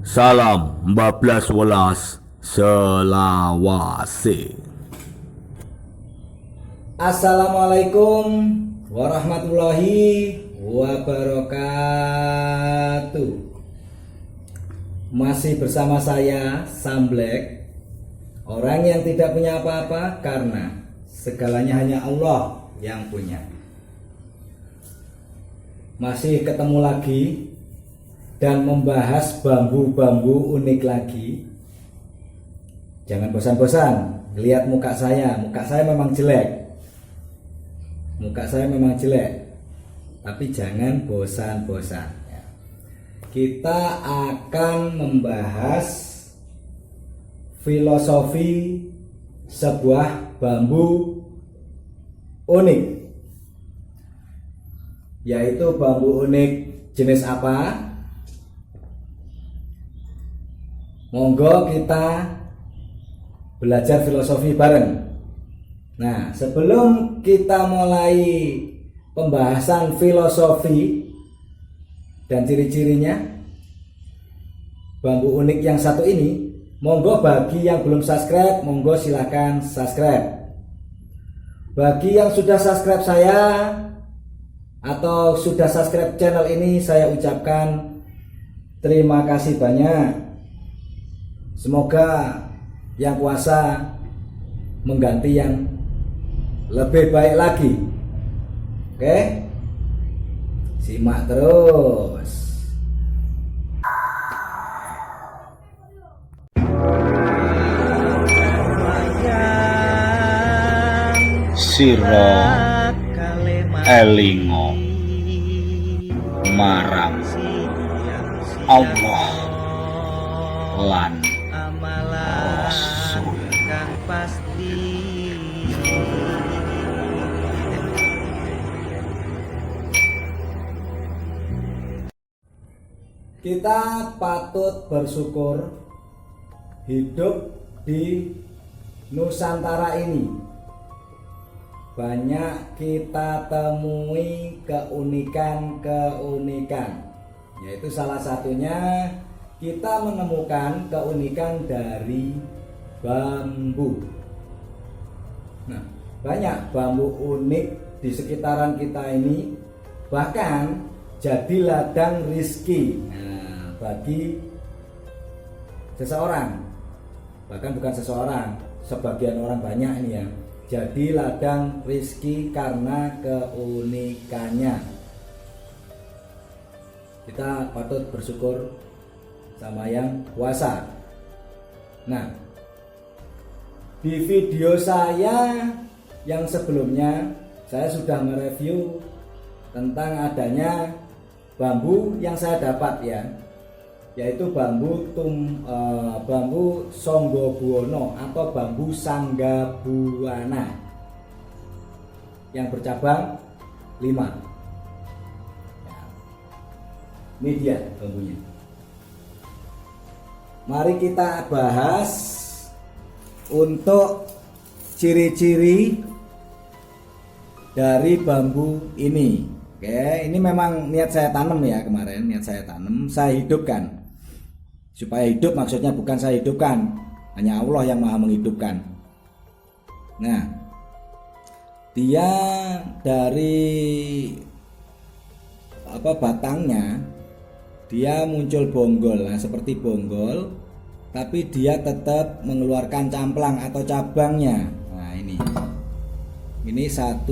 Salam 14 selawase. Assalamualaikum warahmatullahi wabarakatuh. Masih bersama saya Samblek, orang yang tidak punya apa-apa karena segalanya hanya Allah yang punya. Masih ketemu lagi dan membahas bambu-bambu unik lagi. Jangan bosan-bosan lihat muka saya. Muka saya memang jelek. Tapi jangan bosan-bosan. Kita akan membahas filosofi sebuah bambu unik. Yaitu bambu unik jenis apa? Monggo kita belajar filosofi bareng. Nah, sebelum kita mulai pembahasan filosofi dan ciri-cirinya bambu unik yang satu ini, monggo bagi yang belum subscribe, monggo silahkan subscribe. Bagi yang sudah subscribe saya atau sudah subscribe channel ini, saya ucapkan terima kasih banyak. Semoga yang kuasa mengganti yang lebih baik lagi. Oke? Simak terus. Siro elingo marang Allah lan Rasul. Kita patut bersyukur hidup di Nusantara ini. Banyak kita temui keunikan-keunikan. Yaitu salah satunya kita menemukan keunikan dari bambu. Nah, banyak bambu unik di sekitaran kita ini, bahkan jadi ladang rizki. Nah, bagi seseorang, bahkan bukan seseorang, sebagian orang banyak ini ya, jadi ladang rizki karena keunikannya. Kita patut bersyukur sama yang kuasa. Nah, di video saya yang sebelumnya saya sudah mereview tentang adanya bambu yang saya dapat ya, yaitu bambu Songgobuwono atau bambu Sanggabuana yang bercabang 5. Ini dia bambunya. Mari kita bahas untuk ciri-ciri dari bambu ini. Oke, ini memang niat saya tanam ya kemarin, saya hidupkan. Supaya hidup maksudnya bukan saya hidupkan, hanya Allah yang Maha menghidupkan. Nah, dia dari batangnya dia muncul bonggol, nah, seperti bonggol, tapi dia tetap mengeluarkan camplang atau cabangnya. Nah, ini 1,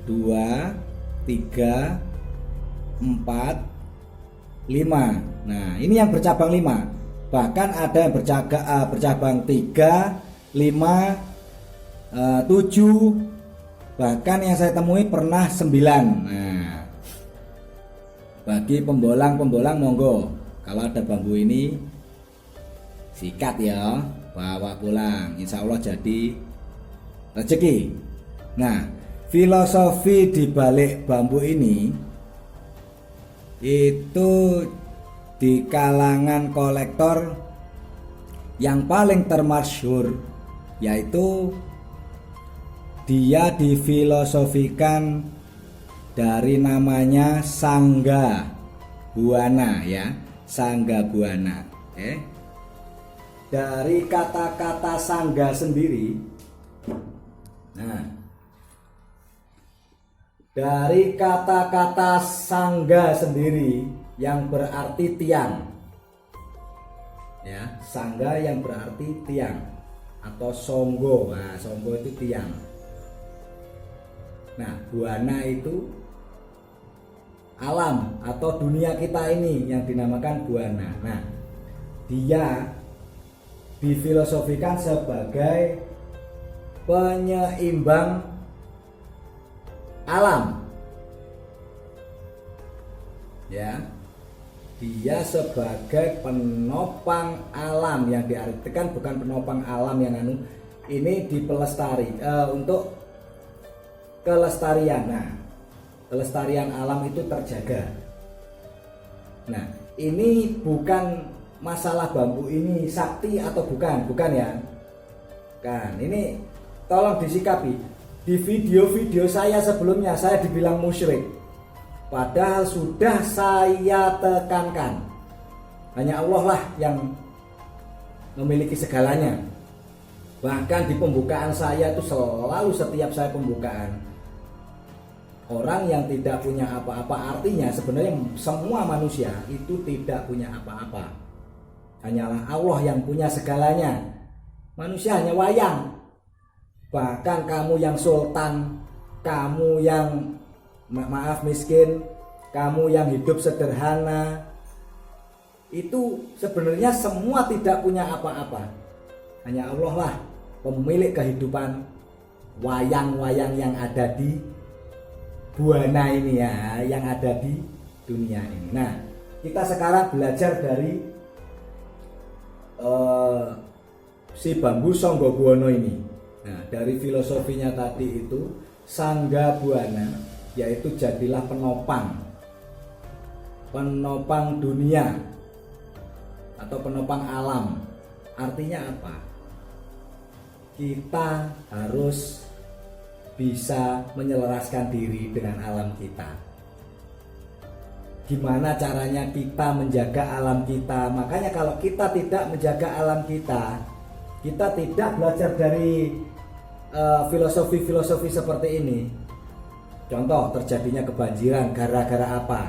2, 3, 4, 5. Nah, ini yang bercabang 5. Bahkan ada yang bercabang 3, 5, 7. Bahkan yang saya temui pernah 9. Nah, bagi pembolang monggo, kalau ada bambu ini sikat ya, bawa pulang, insya Allah jadi rezeki. Nah, filosofi di balik bambu ini itu di kalangan kolektor yang paling termasyhur, yaitu dia difilosofikan dari namanya Sangga Buana ya, Sangga Buana. Dari kata-kata sangga sendiri. Nah, dari kata-kata sangga sendiri yang berarti tiang. Ya, sangga yang berarti tiang atau songgo. Nah, songgo itu tiang. Nah, buana itu alam atau dunia kita ini yang dinamakan buana. Nah, dia difilosofikan sebagai penyeimbang alam. Ya. Dia sebagai penopang alam, yang diartikan bukan penopang alam yang ini dipelestari untuk kelestarian. Nah, kelestarian alam itu terjaga. Nah, ini bukan masalah bambu ini sakti atau bukan ya. Kan, ini tolong disikapi. Di video-video saya sebelumnya saya dibilang musyrik. Padahal sudah saya tekankan, hanya Allah lah yang memiliki segalanya. Bahkan di pembukaan saya itu selalu, setiap saya pembukaan, orang yang tidak punya apa-apa, artinya sebenarnya semua manusia itu tidak punya apa-apa. Hanyalah Allah yang punya segalanya. Manusia hanya wayang. Bahkan kamu yang sultan, kamu yang maaf miskin, kamu yang hidup sederhana, itu sebenarnya semua tidak punya apa-apa. Hanya Allah lah pemilik kehidupan wayang-wayang yang ada di buana ini ya, yang ada di dunia ini. Nah, kita sekarang belajar dari si bambu Sangga Buwana ini. Nah, dari filosofinya tadi itu Sangga Buwana, yaitu jadilah penopang dunia atau penopang alam. Artinya apa? Kita harus bisa menyelaraskan diri dengan alam kita. Gimana caranya kita menjaga alam kita? Makanya kalau kita tidak menjaga alam kita tidak belajar dari filosofi-filosofi seperti ini. Contoh, terjadinya kebanjiran gara-gara apa?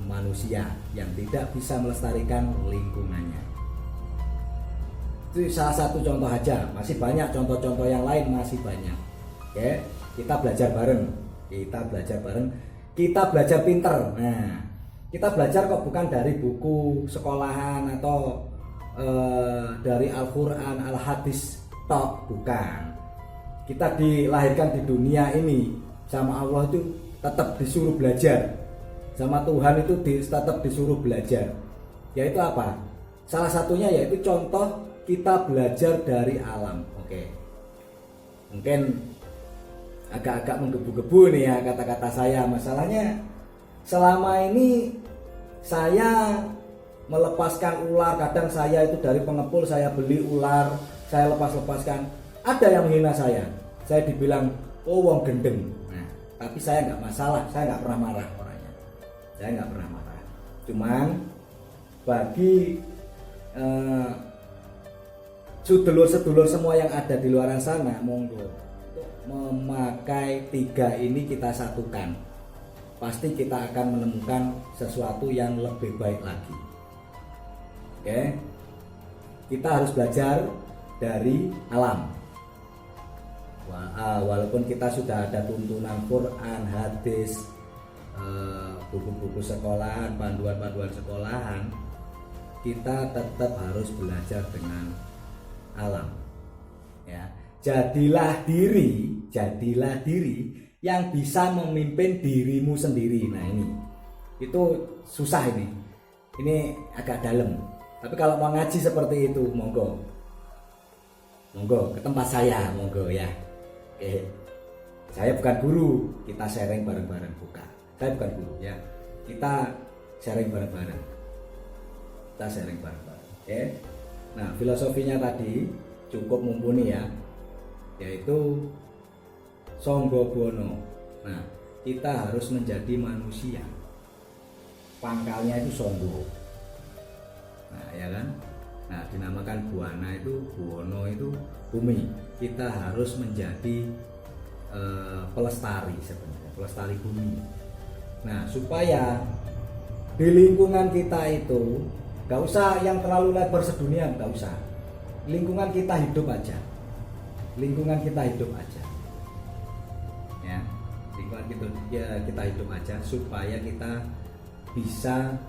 Manusia yang tidak bisa melestarikan lingkungannya. Itu salah satu contoh aja, masih banyak contoh-contoh yang lain, masih banyak. Oke, kita belajar bareng. Kita belajar pinter. Nah, kita belajar kok bukan dari buku sekolahan atau dari Al-Quran, Al-Hadis tok, bukan. Kita dilahirkan di dunia ini sama Allah itu tetap disuruh belajar, sama Tuhan itu tetap disuruh belajar. Yaitu apa? Salah satunya yaitu contoh kita belajar dari alam. Oke. Mungkin agak-agak menggebu-gebu nih ya kata-kata saya. Masalahnya selama ini saya melepaskan ular, kadang saya itu dari pengepul saya beli ular, saya lepaskan. Ada yang menghina saya dibilang oh wong gendeng. Tapi saya nggak masalah, saya nggak pernah marah orangnya. Saya nggak pernah marah. Cuman bagi sedulur-sedulur semua yang ada di luar sana, monggo untuk memakai 3 ini kita satukan. Pasti kita akan menemukan sesuatu yang lebih baik lagi. Oke, kita harus belajar dari alam. Walaupun kita sudah ada tuntunan Quran, hadis, buku-buku sekolahan, panduan-panduan sekolahan, kita tetap harus belajar dengan alam. Ya, jadilah diri yang bisa memimpin dirimu sendiri. Nah ini, itu susah ini agak dalam. Tapi kalau mau ngaji seperti itu, monggo ke tempat saya, monggo ya. Oke, saya bukan guru, kita sharing bareng-bareng, bukan. Saya bukan guru ya, kita sharing bareng-bareng. Oke. Nah, filosofinya tadi cukup mumpuni ya, yaitu Sangga Buwana. Nah, kita harus menjadi manusia. Pangkalnya itu songgo. Nah ya, Nah, dinamakan buana itu, buono itu bumi. Kita harus menjadi pelestari sebenarnya, pelestari bumi. Nah, supaya di lingkungan kita itu gak usah yang terlalu lebar sedunia, gak usah. Lingkungan kita hidup aja. Lingkungan kita hidup aja. Ya, lingkungan kita hidup aja supaya kita bisa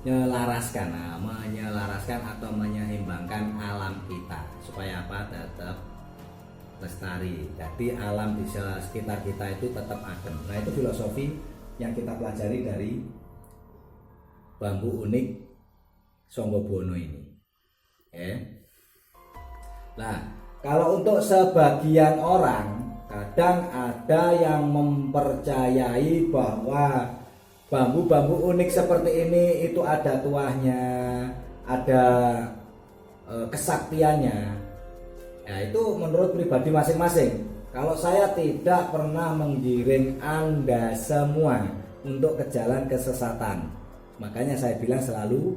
menyelaraskan atau menyeimbangkan alam kita supaya apa, tetap lestari. Jadi alam di sekitar kita itu tetap adem. Nah, itu filosofi yang kita pelajari dari bambu unik Songgobono ini. Nah, kalau untuk sebagian orang, kadang ada yang mempercayai bahwa bambu-bambu unik seperti ini itu ada tuahnya, ada kesaktiannya. Ya, itu menurut pribadi masing-masing. Kalau saya tidak pernah menggiring Anda semua untuk ke jalan kesesatan. Makanya saya bilang selalu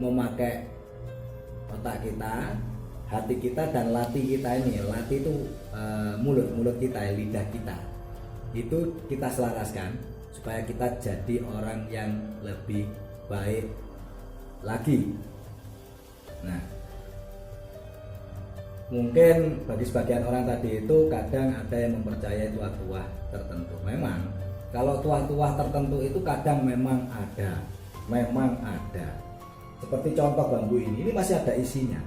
memakai otak kita, hati kita, dan latih kita ini. Latih itu mulut kita, lidah kita. Itu kita selaraskan supaya kita jadi orang yang lebih baik lagi. Nah, mungkin bagi sebagian orang tadi itu kadang ada yang mempercayai tuah-tuah tertentu. Memang kalau tuah-tuah tertentu itu kadang memang ada. Seperti contoh bambu ini masih ada isinya.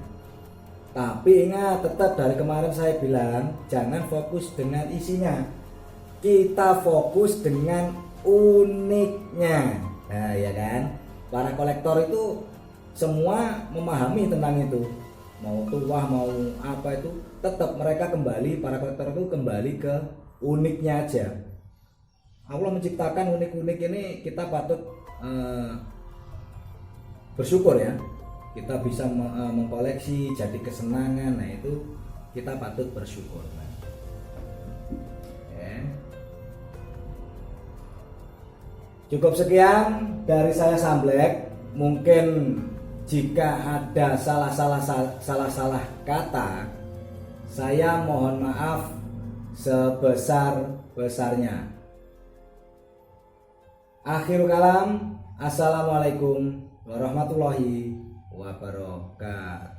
Tapi ingat, tetap dari kemarin saya bilang jangan fokus dengan isinya. Kita fokus dengan uniknya. Nah, ya kan? Para kolektor itu semua memahami tentang itu. Mau tuah mau apa itu, tetap mereka kembali, para kolektor itu kembali ke uniknya aja. Allah menciptakan unik-unik ini, kita patut bersyukur ya. Kita bisa mengkoleksi jadi kesenangan. Nah, itu kita patut bersyukur. Cukup sekian dari saya, Samblek. Mungkin jika ada salah kata, saya mohon maaf sebesar-besarnya. Akhirul kalam, assalamualaikum warahmatullahi wabarakatuh.